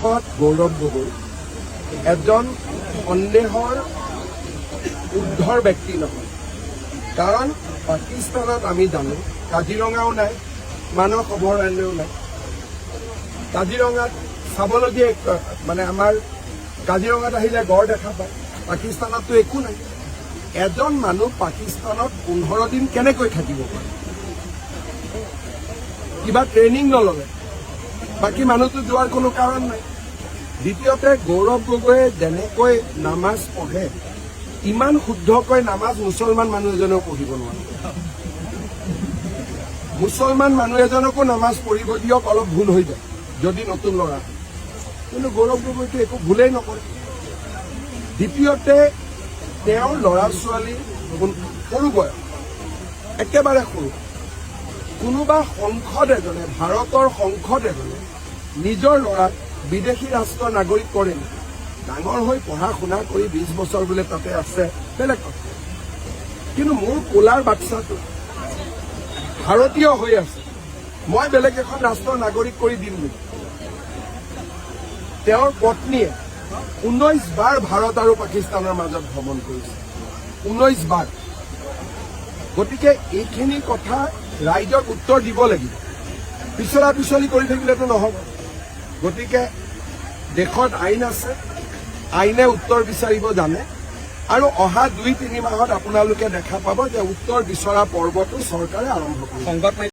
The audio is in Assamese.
মাহত গৌৰৱ গগৈ এজন সন্দেহৰ ঊৰ্ধৰ ব্যক্তি নহয়। কাৰণ পাকিস্তানত আমি জানো কাজিৰঙাও নাই, মানস অভয়াৰণ্যও নাই। কাজিৰঙাত চাবলগীয়া মানে আমাৰ কাজিৰঙাত আহিলে গড় দেখা পায়, পাকিস্তানততো একো নাই। এজন মানুহ পাকিস্তানত 15 দিন কেনেকৈ থাকিব পাৰে? কিবা ট্ৰেইনিং নললে, বাকী মানুহটো যোৱাৰ কোনো কাৰণ নাই। দ্বিতীয়তে গৌৰৱ গগৈয়ে যেনেকৈ নামাজ পঢ়ে, ইমান শুদ্ধকৈ নামাজ মুছলমান মানুহ এজনেও পঢ়িব নোৱাৰে। মুছলমান মানুহ এজনকো নামাজ পঢ়িব দিয়ক, অলপ ভুল হৈ যায় যদি নতুন ল'ৰা, কিন্তু গৌৰৱ গগৈটো একো ভুলেই নকৰে। দ্বিতীয়তে তেওঁৰ ল'ৰা ছোৱালী সৰু বয়স, একেবাৰে সৰু। কোনোবা সংসদ এজনে, ভাৰতৰ সংসদ এজনে নিজৰ ল'ৰাক বিদেশী ৰাষ্ট্ৰৰ নাগৰিক কৰে নেকি? ডাঙৰ হৈ পঢ়া শুনা কৰি 20 বছৰ বোলে তাতে আছে, বেলেগ কথা। কিন্তু মোৰ কোলাৰ বাচ্চাটো ভাৰতীয় হৈ আছে, মই বেলেগ এখন ৰাষ্ট্ৰৰ নাগৰিক কৰি দিম নেকি? তেওঁৰ পত্নীয়ে 19 বাৰ ভাৰত আৰু পাকিস্তানৰ মাজত ভ্ৰমণ কৰিছে, 19 বাৰ। গতিকে এইখিনি কথা ৰাইজক উত্তৰ দিব লাগিব। পিছলা পিছলি কৰি থাকিলেতো নহব। গতিকে দেশত আইন আছে, আইনে উত্তৰ বিচাৰিব জানে, আৰু অহা 2-3 মাহত আপোনালোকে দেখা পাব যে উত্তৰ বিচৰা পৰ্বটো চৰকাৰে আৰম্ভ কৰিব।